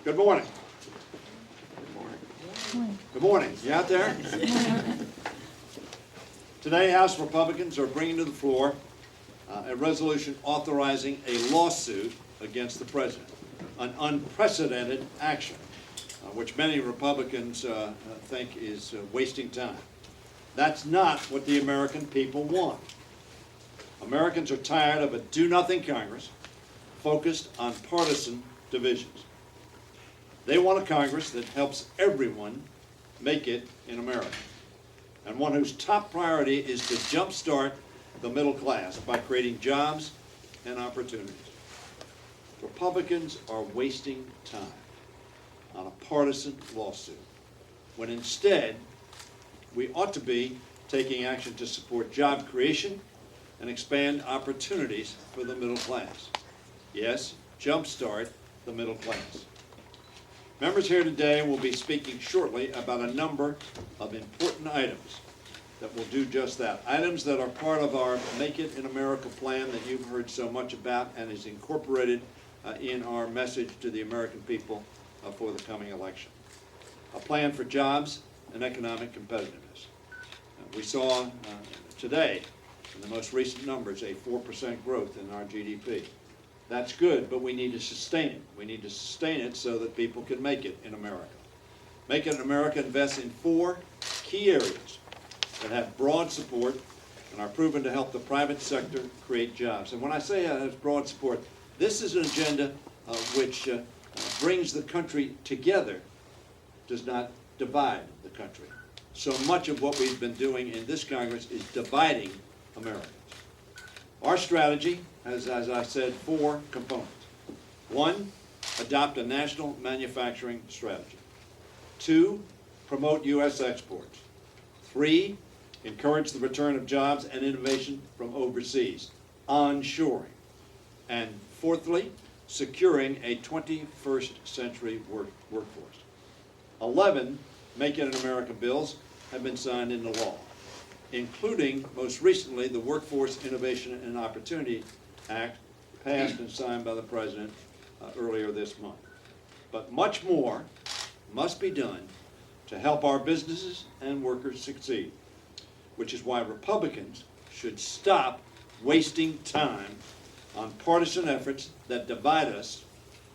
Good morning. Good morning. You out there? Today, House Republicans are bringing to the floor a resolution authorizing a lawsuit against the president, an unprecedented action, which many Republicans think is wasting time. That's not what the American people want. Americans are tired of a do-nothing Congress focused on partisan divisions. They want a Congress that helps everyone make it in America, and one whose top priority is to jumpstart the middle class by creating jobs and opportunities. Republicans are wasting time on a partisan lawsuit, when instead we ought to be taking action to support job creation and expand opportunities for the middle class. Yes, jumpstart the middle class. Members here today will be speaking shortly about a number of important items that will do just that. Items that are part of our Make It in America plan that you've heard so much about and is incorporated in our message to the American people for the coming election. A plan for jobs and economic competitiveness. We saw today, in the most recent numbers, a 4% growth in our GDP. That's good, but we need to sustain it. We need to sustain it so that people can make it in America. Make It in America invests in 4 key areas that have broad support and are proven to help the private sector create jobs. And when I say it has broad support, this is an agenda which brings the country together, does not divide the country. So much of what we've been doing in this Congress is dividing Americans. Our strategy has, as I said, 4 components. 1, adopt a national manufacturing strategy. 2, promote U.S. exports. 3, encourage the return of jobs and innovation from overseas, onshoring. And fourthly, securing a 21st century workforce. 11 Make It in America bills have been signed into law, including, most recently, the Workforce Innovation and Opportunity Act, passed and signed by the President earlier this month. But much more must be done to help our businesses and workers succeed, which is why Republicans should stop wasting time on partisan efforts that divide us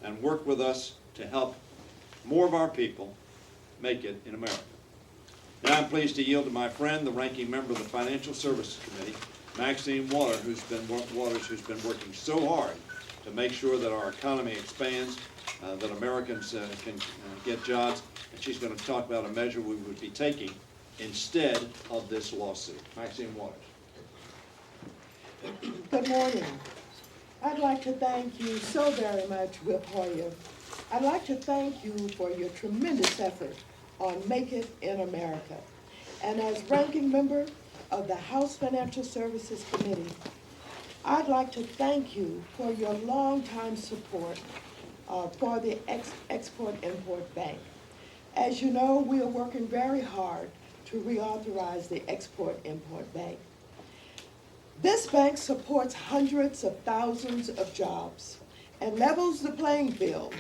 and work with us to help more of our people make it in America. Now I'm pleased to yield to my friend, the ranking member of the Financial Services Committee, Maxine Waters, who's been working so hard to make sure that our economy expands, that Americans can get jobs, and she's going to talk about a measure we would be taking instead of this lawsuit. Maxine Waters. Good morning. I'd like to thank you so very much, Whip Hoyer. I'd like to thank you for your tremendous effort on Make It in America. And as ranking member of the House Financial Services Committee, I'd like to thank you for your longtime support for the Export-Import Bank. As you know, we are working very hard to reauthorize the Export-Import Bank. This bank supports hundreds of thousands of jobs and levels the playing field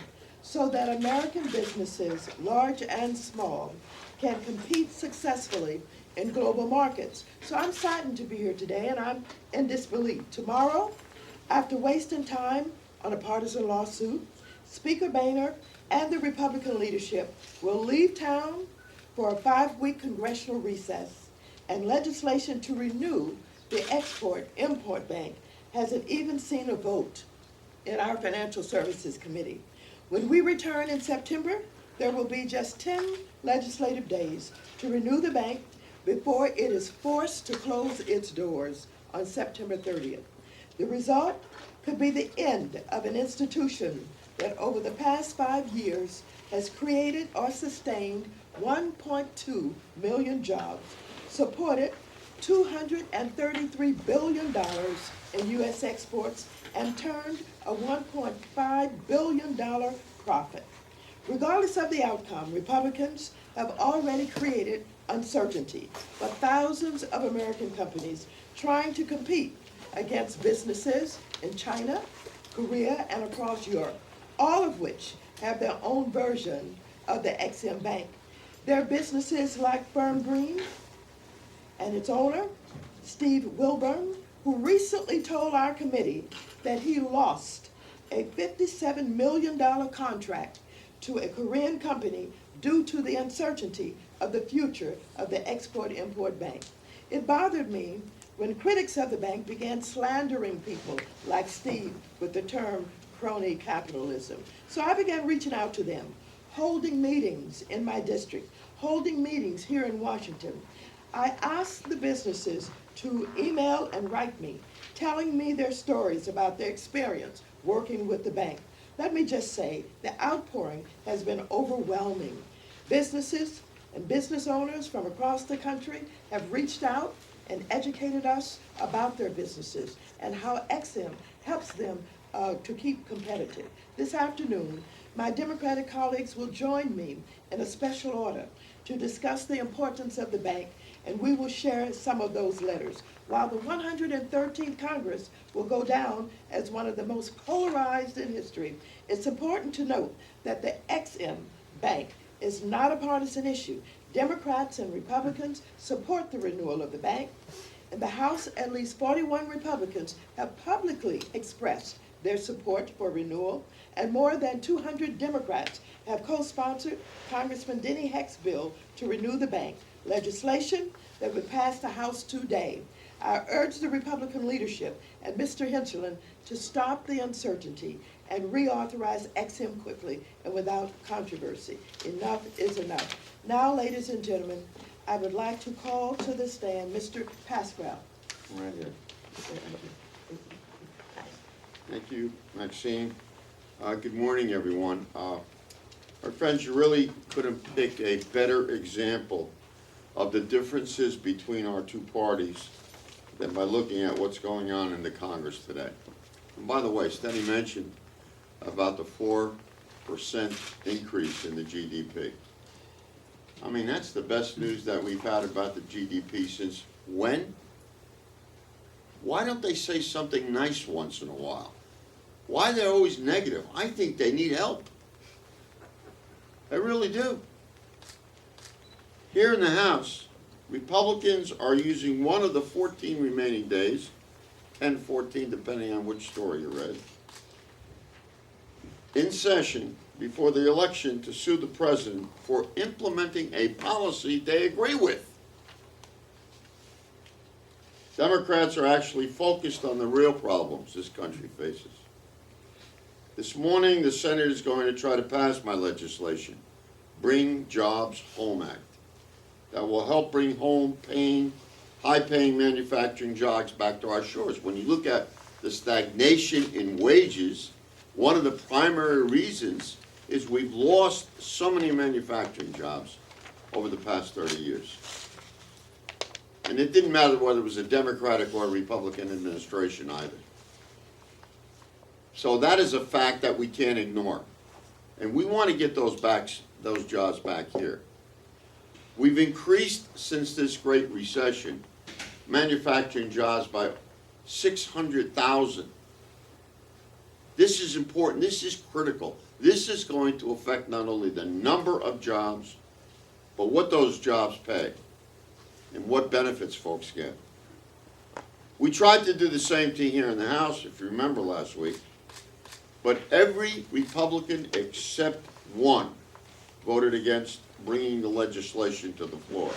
so that American businesses, large and small, can compete successfully in global markets. So I'm saddened to be here today, and I'm in disbelief. Tomorrow, after wasting time on a partisan lawsuit, Speaker Boehner and the Republican leadership will leave town for a 5-week congressional recess, and legislation to renew the Export-Import Bank hasn't even seen a vote in our Financial Services Committee. When we return in September, there will be just 10 legislative days to renew the bank before it is forced to close its doors on September 30th. The result could be the end of an institution that over the past 5 years has created or sustained 1.2 million jobs, supported $233 billion in U.S. exports, and turned a $1.5 billion profit. Regardless of the outcome, Republicans have already created uncertainty for thousands of American companies trying to compete against businesses in China, Korea, and across Europe, all of which have their own version of the XM Bank. There are businesses like Firm Green and its owner, Steve Wilburn, who recently told our committee that he lost a $57 million contract to a Korean company due to the uncertainty of the future of the Export-Import Bank. It bothered me when critics of the bank began slandering people like Steve with the term crony capitalism. So I began reaching out to them, holding meetings in my district, holding meetings here in Washington. I asked the businesses to email and write me, telling me their stories about their experience working with the bank. Let me just say, the outpouring has been overwhelming. Businesses and business owners from across the country have reached out and educated us about their businesses and how XM helps them to keep competitive. This afternoon, my Democratic colleagues will join me in a special order to discuss the importance of the bank, and we will share some of those letters. While the 113th Congress will go down as one of the most polarized in history, it's important to note that the XM Bank is not a partisan issue. Democrats and Republicans support the renewal of the bank. In the House, at least 41 Republicans have publicly expressed their support for renewal, and more than 200 Democrats have co-sponsored Congressman Denny Heck's bill to renew the bank, legislation that would pass the House today. I urge the Republican leadership and Mr. Hinchland to stop the uncertainty and reauthorize XM quickly and without controversy. Enough is enough. Now, ladies and gentlemen, I would like to call to the stand Mr. Pascal. Right here. Thank you, Maxine. Good morning, everyone. My friends, you really couldn't pick a better example of the differences between our two parties than by looking at what's going on in the Congress today. And by the way, Steny mentioned about the 4% increase in the GDP. I mean, that's the best news that we've had about the GDP since when? Why don't they say something nice once in a while? Why are they always negative? I think they need help. I really do. Here in the House, Republicans are using one of the 14 remaining days, 10, 14, depending on which story you read, in session before the election to sue the president for implementing a policy they agree with. Democrats are actually focused on the real problems this country faces. This morning, the Senate is going to try to pass my legislation, Bring Jobs Home Act, that will help bring home high-paying manufacturing jobs back to our shores. When you look at the stagnation in wages, one of the primary reasons is we've lost so many manufacturing jobs over the past 30 years. And it didn't matter whether it was a Democratic or a Republican administration either. So that is a fact that we can't ignore. And we want to get those jobs back here. We've increased, since this Great Recession, manufacturing jobs by 600,000. This is important. This is critical. This is going to affect not only the number of jobs, but what those jobs pay and what benefits folks get. We tried to do the same thing here in the House, if you remember last week, but every Republican except one voted against bringing the legislation to the floor.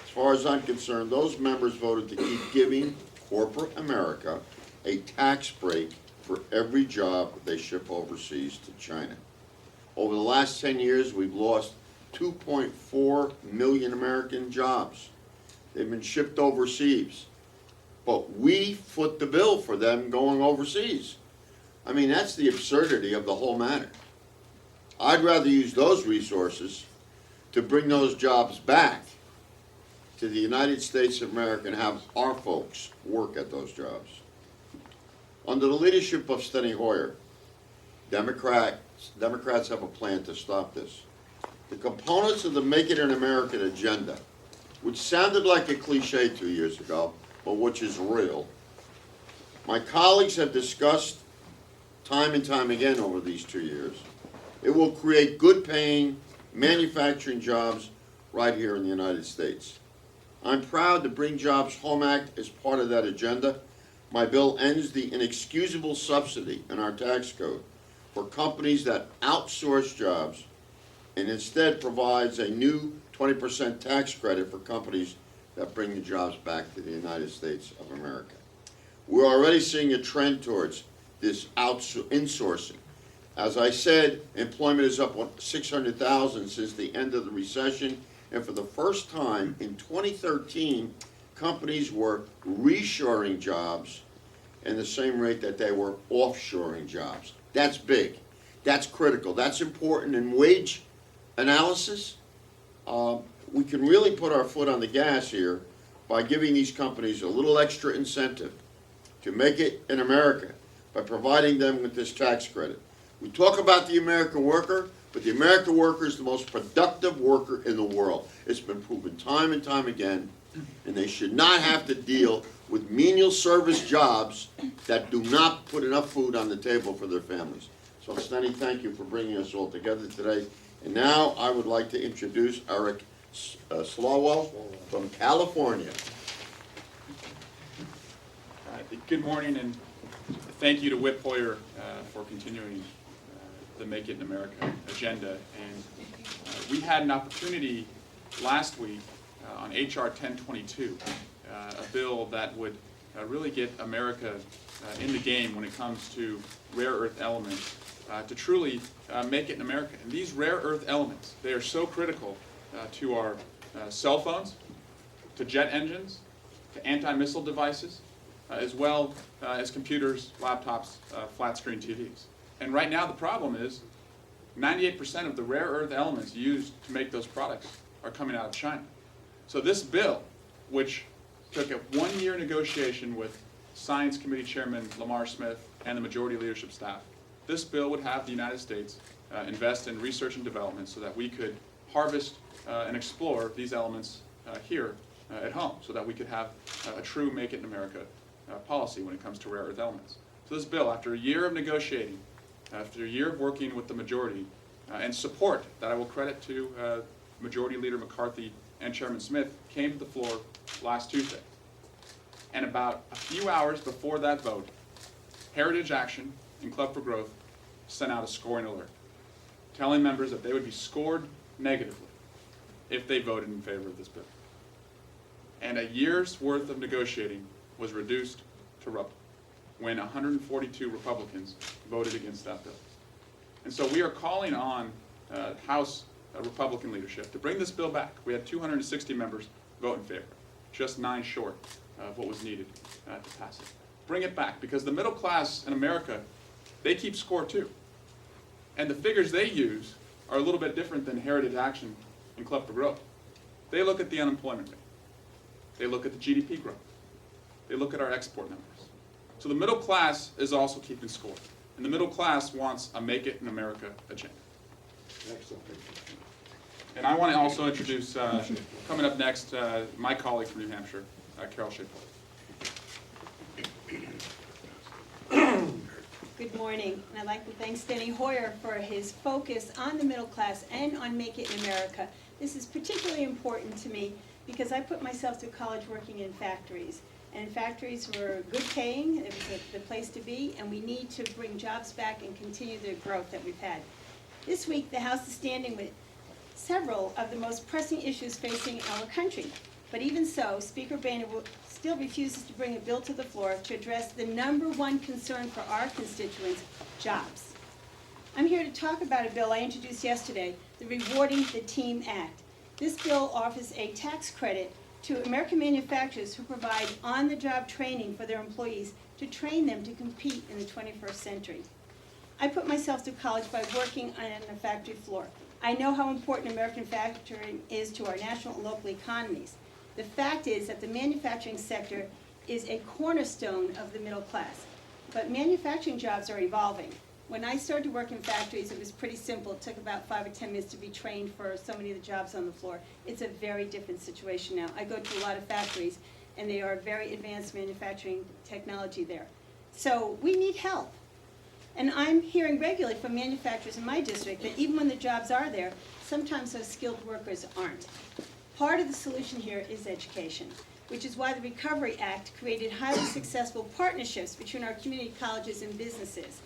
As far as I'm concerned, those members voted to keep giving corporate America a tax break for every job they ship overseas to China. Over the last 10 years, we've lost 2.4 million American jobs. They've been shipped overseas. But we foot the bill for them going overseas. I mean, that's the absurdity of the whole matter. I'd rather use those resources to bring those jobs back to the United States of America and have our folks work at those jobs. Under the leadership of Steny Hoyer, Democrats have a plan to stop this. The components of the Make It in America agenda, which sounded like a cliche 2 years ago, but which is real, my colleagues have discussed time and time again over these 2 years, It will create good-paying manufacturing jobs right here in the United States. I'm proud the Bring Jobs Home Act is part of that agenda. My bill ends the inexcusable subsidy in our tax code for companies that outsource jobs and instead provides a new 20% tax credit for companies that bring the jobs back to the United States of America. We're already seeing a trend towards this insourcing. As I said, employment is up 600,000 since the end of the recession, and for the first time in 2013, companies were reshoring jobs in the same rate that they were offshoring jobs. That's big. That's critical. That's important in wage analysis. We can really put our foot on the gas here by giving these companies a little extra incentive to make it in America by providing them with this tax credit. We talk about the American worker, but the American worker is the most productive worker in the world. It's been proven time and time again, and they should not have to deal with menial service jobs that do not put enough food on the table for their families. So, Steny, thank you for bringing us all together today. And now I would like to introduce Eric Slawell from California. Good morning, and thank you to Whip Hoyer for continuing the Make It in America agenda. And we had an opportunity last week on HR 1022, a bill that would really get America in the game when it comes to rare earth elements, to truly make it in America. And these rare earth elements, they are so critical to our cell phones, to jet engines, to anti-missile devices, as well as computers, laptops, flat screen TVs. And right now the problem is 98% of the rare earth elements used to make those products are coming out of China. So this bill, which took a one-year negotiation with Science Committee Chairman Lamar Smith and the majority leadership staff, this bill would have the United States invest in research and development so that we could harvest and explore these elements here at home, so that we could have a true Make It in America policy when it comes to rare earth elements. So this bill, after a year of negotiating, after a year of working with the majority, and support that I will credit to Majority Leader McCarthy and Chairman Smith, came to the floor last Tuesday. And about a few hours before that vote, Heritage Action and Club for Growth sent out a scoring alert, telling members that they would be scored negatively if they voted in favor of this bill. And a year's worth of negotiating was reduced to rubble when 142 Republicans voted against that bill. And so we are calling on House Republican leadership to bring this bill back. We had 260 members vote in favor, just 9 short of what was needed to pass it. Bring it back, because the middle class in America, they keep score too. And the figures they use are a little bit different than Heritage Action and Club for Growth. They look at the unemployment rate. They look at the GDP growth. They look at our export numbers. So the middle class is also keeping score. And the middle class wants a Make It in America agenda. Excellent. And I want to also introduce, coming up next, my colleague from New Hampshire, Carol Shea. Good morning, and I'd like to thank Steny Hoyer for his focus on the middle class and on Make It in America. This is particularly important to me because I put myself through college working in factories. And factories were good paying, it was the place to be, and we need to bring jobs back and continue the growth that we've had. This week, the House is standing with several of the most pressing issues facing our country. But even so, Speaker Boehner still refuses to bring a bill to the floor to address the #1 concern for our constituents, jobs. I'm here to talk about a bill I introduced yesterday, the Rewarding the Team Act. This bill offers a tax credit to American manufacturers who provide on-the-job training for their employees to train them to compete in the 21st century. I put myself through college by working on a factory floor. I know how important American manufacturing is to our national and local economies. The fact is that the manufacturing sector is a cornerstone of the middle class. But manufacturing jobs are evolving. When I started to work in factories, it was pretty simple. It took about 5 or 10 minutes to be trained for so many of the jobs on the floor. It's a very different situation now. I go to a lot of factories, and they are very advanced manufacturing technology there. So we need help. And I'm hearing regularly from manufacturers in my district that even when the jobs are there, sometimes those skilled workers aren't. Part of the solution here is education, which is why the Recovery Act created highly successful partnerships between our community colleges and businesses.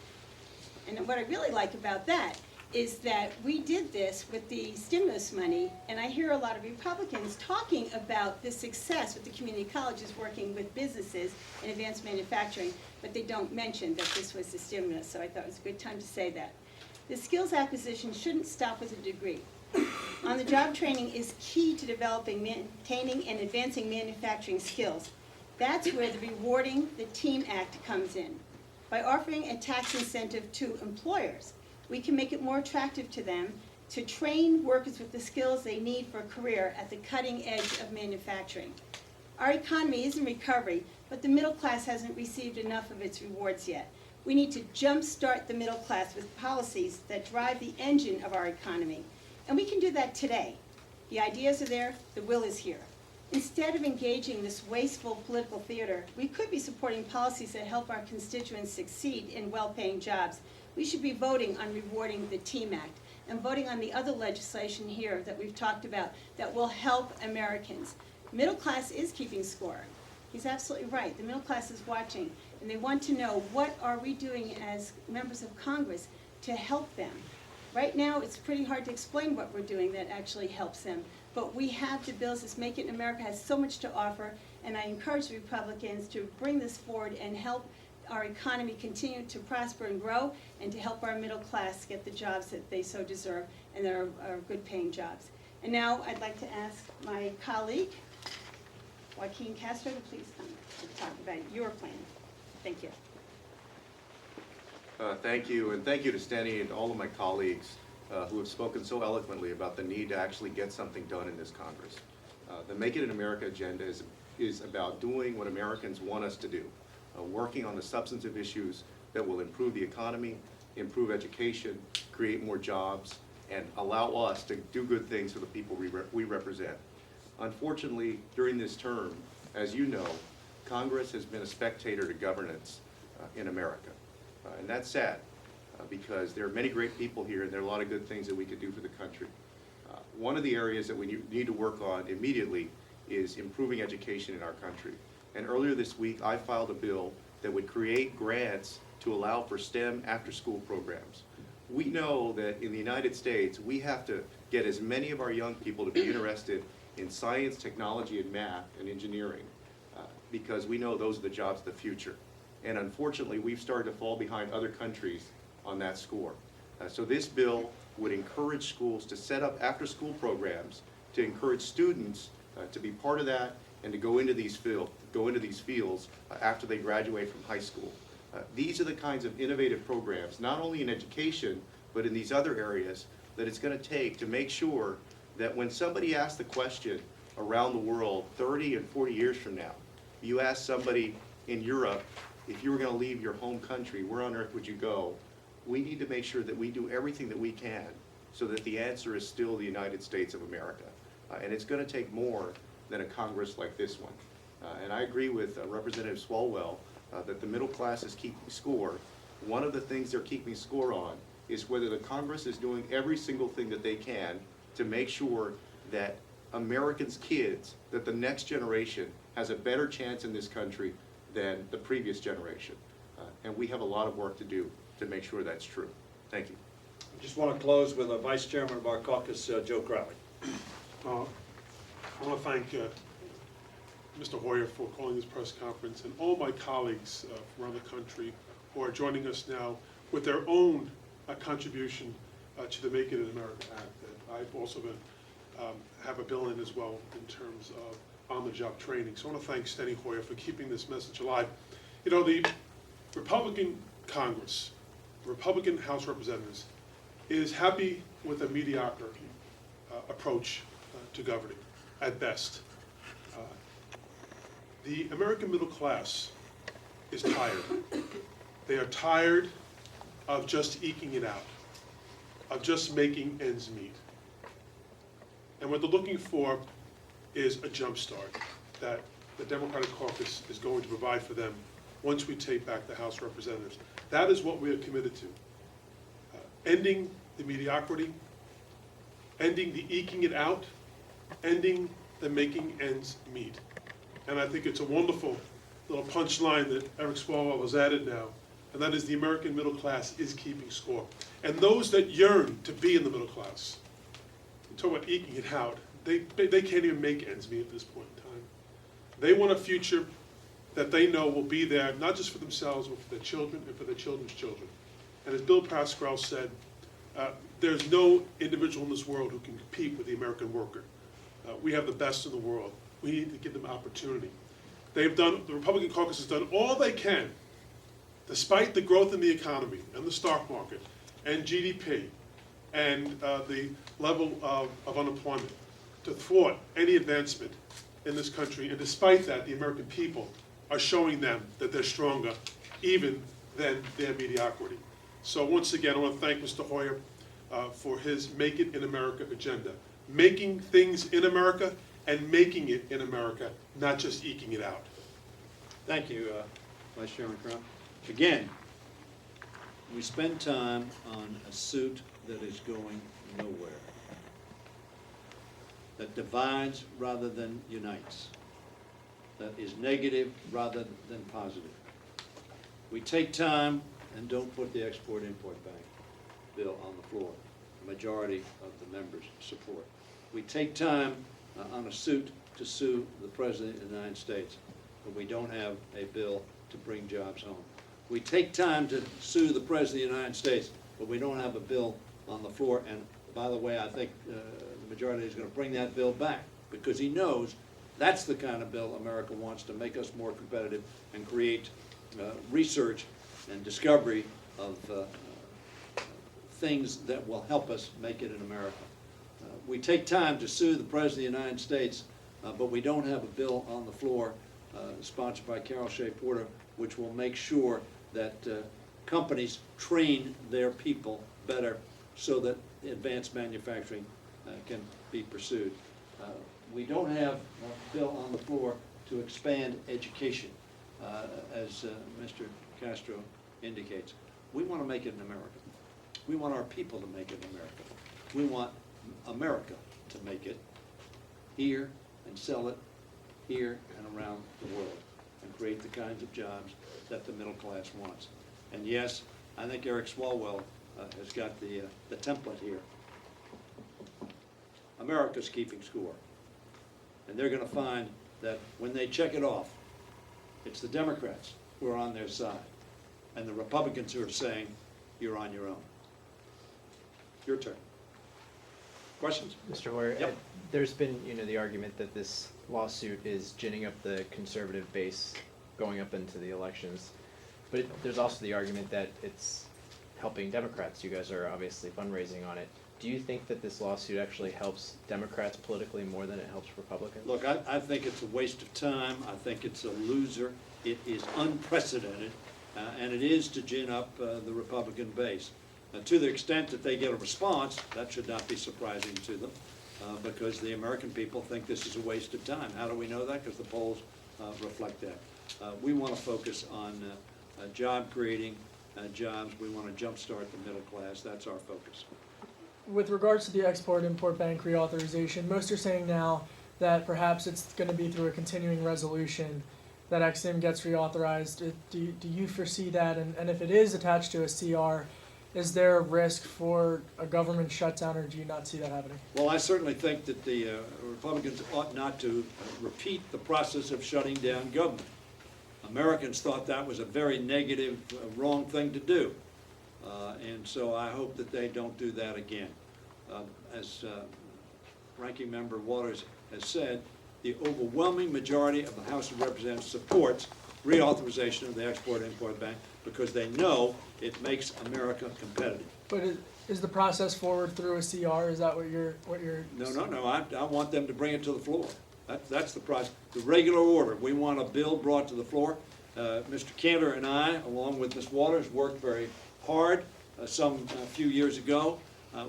And what I really like about that is that we did this with the stimulus money, and I hear a lot of Republicans talking about the success with the community colleges working with businesses in advanced manufacturing, but they don't mention that this was the stimulus, so I thought it was a good time to say that. The skills acquisition shouldn't stop with a degree. On-the-job training is key to developing, maintaining, and advancing manufacturing skills. That's where the Rewarding the Team Act comes in. By offering a tax incentive to employers, we can make it more attractive to them to train workers with the skills they need for a career at the cutting edge of manufacturing. Our economy is in recovery, but the middle class hasn't received enough of its rewards yet. We need to jumpstart the middle class with policies that drive the engine of our economy. And we can do that today. The ideas are there, the will is here. Instead of engaging this wasteful political theater, we could be supporting policies that help our constituents succeed in well-paying jobs. We should be voting on Rewarding the Team Act and voting on the other legislation here that we've talked about that will help Americans. Middle class is keeping score. He's absolutely right. The middle class is watching, and they want to know, what are we doing as members of Congress to help them? Right now, it's pretty hard to explain what we're doing that actually helps them. But we have the bills. This Make It in America has so much to offer, and I encourage the Republicans to bring this forward and help our economy continue to prosper and grow, and to help our middle class get the jobs that they so deserve, and that are good paying jobs. And now I'd like to ask my colleague, Joaquin Castro, to please come to talk about your plan. Thank you. Thank you, and thank you to Steny and all of my colleagues who have spoken so eloquently about the need to actually get something done in this Congress. The Make It in America agenda is about doing what Americans want us to do, working on the substantive issues that will improve the economy, improve education, create more jobs, and allow us to do good things for the people we represent. Unfortunately, during this term, as you know, Congress has been a spectator to governance in America. And that's sad, because there are many great people here, and there are a lot of good things that we could do for the country. One of the areas that we need to work on immediately is improving education in our country. And earlier this week, I filed a bill that would create grants to allow for STEM after-school programs. We know that in the United States, we have to get as many of our young people to be interested in science, technology, and math and engineering, because we know those are the jobs of the future. And unfortunately, we've started to fall behind other countries on that score. So this bill would encourage schools to set up after-school programs to encourage students to be part of that and to go into these fields after they graduate from high school. These are the kinds of innovative programs, not only in education, but in these other areas, that it's going to take to make sure that when somebody asks the question around the world 30 and 40 years from now, you ask somebody in Europe, if you were going to leave your home country, where on earth would you go? We need to make sure that we do everything that we can so that the answer is still the United States of America. And it's going to take more than a Congress like this one. And I agree with Representative Swalwell that the middle class is keeping score. One of the things they're keeping score on is whether the Congress is doing every single thing that they can to make sure that Americans' kids, that the next generation has a better chance in this country than the previous generation. And we have a lot of work to do to make sure that's true. Thank you. I just want to close with a Vice Chairman of our caucus, Joe Crowley. I want to thank Mr. Hoyer for calling this press conference, and all my colleagues around the country who are joining us now with their own contribution to the Make It in America Act. And I've also been, have a bill in as well in terms of on-the-job training. So I want to thank Steny Hoyer for keeping this message alive. You know, the Republican Congress, the Republican House of Representatives, is happy with a mediocre approach to governing, at best. The American middle class is tired. They are tired of just eking it out, of just making ends meet. And what they're looking for is a jump start that the Democratic caucus is going to provide for them once we take back the House of Representatives. That is what we are committed to. Ending the mediocrity, ending the eking it out, ending the making ends meet. And I think it's a wonderful little punchline that Eric Swalwell has added now, and that is the American middle class is keeping score. And those that yearn to be in the middle class, you talk about eking it out, they can't even make ends meet at this point in time. They want a future that they know will be there, not just for themselves, but for their children and for their children's children. And as Bill Pascrell said, there's no individual in this world who can compete with the American worker. We have the best in the world. We need to give them opportunity. The Republican caucus has done all they can, despite the growth in the economy and the stock market and GDP and the level of unemployment, to thwart any advancement in this country. And despite that, the American people are showing them that they're stronger even than their mediocrity. So once again, I want to thank Mr. Hoyer for his Make It in America agenda. Making things in America and making it in America, not just eking it out. Thank you, Vice Chairman Crum. Again, we spend time on a suit that is going nowhere, that divides rather than unites, that is negative rather than positive. We take time and don't put the Export-Import Bank bill on the floor. The majority of the members support. We take time on a suit to sue the President of the United States, but we don't have a bill to bring jobs home. We take time to sue the President of the United States, but we don't have a bill on the floor. And by the way, I think the majority is going to bring that bill back because he knows that's the kind of bill America wants to make us more competitive and create research and discovery of things that will help us make it in America. We take time to sue the President of the United States, but we don't have a bill on the floor sponsored by Carol Shea Porter, which will make sure that companies train their people better so that advanced manufacturing can be pursued. We don't have a bill on the floor to expand education, as Mr. Castro indicates. We want to make it in America. We want our people to make it in America. We want America to make it here and sell it here and around the world and create the kinds of jobs that the middle class wants. And yes, I think Eric Swalwell has got the template here. America's keeping score. And they're going to find that when they check it off, it's the Democrats who are on their side and the Republicans who are saying, you're on your own. Your turn. Questions? Mr. Hoyer, Yep. there's been, the argument that this lawsuit is ginning up the conservative base going up into the elections. But there's also the argument that it's helping Democrats. You guys are obviously fundraising on it. Do you think that this lawsuit actually helps Democrats politically more than it helps Republicans? Look, I think it's a waste of time. I think it's a loser. It is unprecedented, and it is to gin up the Republican base. To the extent that they get a response, that should not be surprising to them, because the American people think this is a waste of time. How do we know that? Because the polls reflect that. We want to focus on job creating jobs. We want to jumpstart the middle class. That's our focus. With regards to the Export-Import Bank reauthorization, most are saying now that perhaps it's going to be through a continuing resolution that EXIM gets reauthorized. Do you foresee that? And if it is attached to a CR, is there a risk for a government shutdown, or do you not see that happening? Well, I certainly think that the Republicans ought not to repeat the process of shutting down government. Americans thought that was a very negative, wrong thing to do. And so I hope that they don't do that again. As Ranking Member Waters has said, the overwhelming majority of the House of Representatives supports reauthorization of the Export-Import Bank because they know it makes America competitive. But is the process forward through a CR? Is that what you're? No. I want them to bring it to the floor. That's the process. The regular order. We want a bill brought to the floor. Mr. Cantor and I, along with Ms. Waters, worked very hard a few years ago.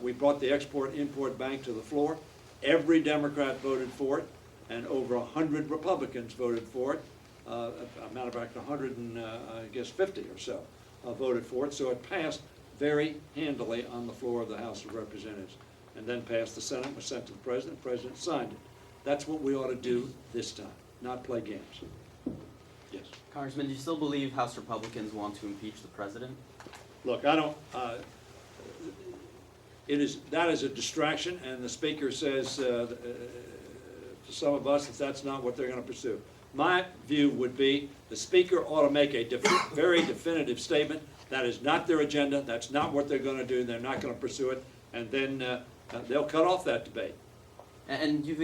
We brought the Export-Import Bank to the floor. Every Democrat voted for it, and over 100 Republicans voted for it. a matter of fact, 150 or so voted for it, so it passed very handily on the floor of the House of Representatives, and then passed the Senate, was sent to the President signed it. That's what we ought to do this time, not play games. Yes. Congressman, do you still believe House Republicans want to impeach the president? Look, I don't, that is a distraction, and the Speaker says, for some of us, that that's not what they're gonna pursue. My view would be, the Speaker ought to make a very definitive statement, that is not their agenda, that's not what they're gonna do, they're not gonna pursue it, and then they'll cut off that debate. And you've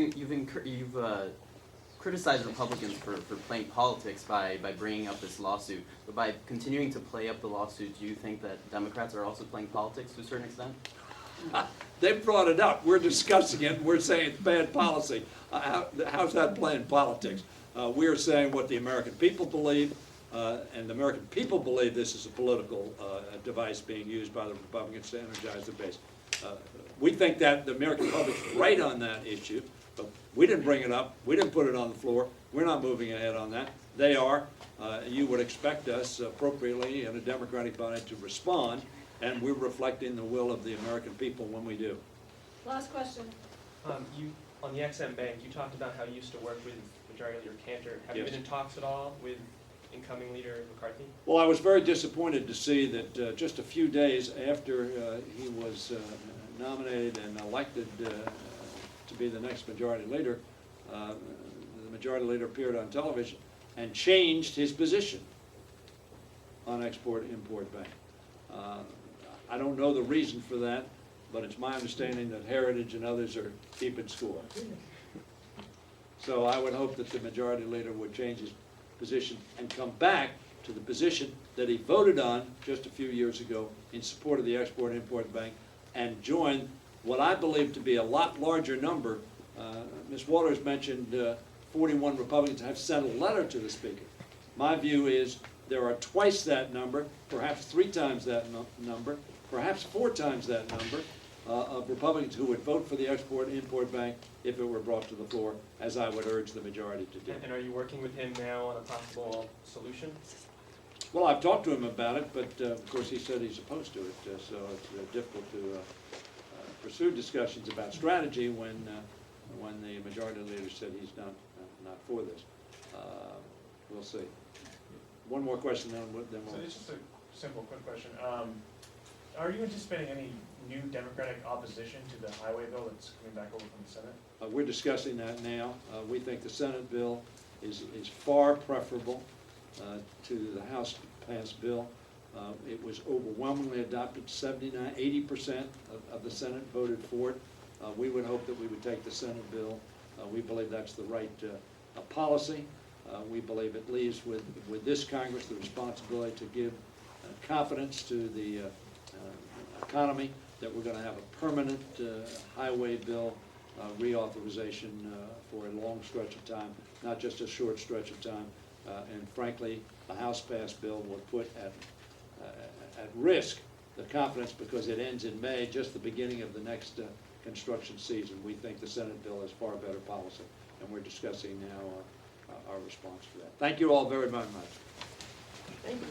criticized Republicans for playing politics by bringing up this lawsuit, but by continuing to play up the lawsuit, do you think that Democrats are also playing politics to a certain extent? They brought it up, we're discussing it, we're saying it's bad policy. How's that playing politics? We're saying what the American people believe, and the American people believe this is a political device being used by the Republicans to energize the base. We think that the American public's right on that issue, but we didn't bring it up, we didn't put it on the floor, we're not moving ahead on that. They are. You would expect us appropriately in a Democratic body to respond, and we're reflecting the will of the American people when we do. Last question. You, on the XM Bank, you talked about how you used to work with Majority Leader Cantor. Have you Yes. been in talks at all with incoming Leader McCarthy? Well, I was very disappointed to see that just a few days after he was nominated and elected to be the next Majority Leader, the Majority Leader appeared on television and changed his position on Export-Import Bank. I don't know the reason for that, but it's my understanding that Heritage and others are keeping score. So I would hope that the Majority Leader would change his position and come back to the position that he voted on just a few years ago in support of the Export-Import Bank, and join what I believe to be a lot larger number. Ms. Waters mentioned 41 Republicans have sent a letter to the Speaker. My view is there are twice that number, perhaps 3 times that number, perhaps 4 times that number of Republicans who would vote for the Export-Import Bank if it were brought to the floor, as I would urge the majority to do. And are you working with him now on a possible solution? Well, I've talked to him about it, but of course he said he's opposed to it, so it's difficult to pursue discussions about strategy when the Majority Leader said he's not for this. We'll see. One more question, then we'll. So it's just a simple, quick question. Are you anticipating any new Democratic opposition to the highway bill that's coming back over from the Senate? We're discussing that now. We think the Senate bill is far preferable to the House-passed bill. It was overwhelmingly adopted, 80% of the Senate voted for it. We would hope that we would take the Senate bill. We believe that's the right policy. We believe it leaves with this Congress the responsibility to give confidence to the economy that we're going to have a permanent highway bill reauthorization for a long stretch of time, not just a short stretch of time. And frankly, the House-passed bill will put at risk the confidence, because it ends in May, just the beginning of the next construction season. We think the Senate bill is far better policy, and we're discussing now our response to that. Thank you all very, very much. Thank you.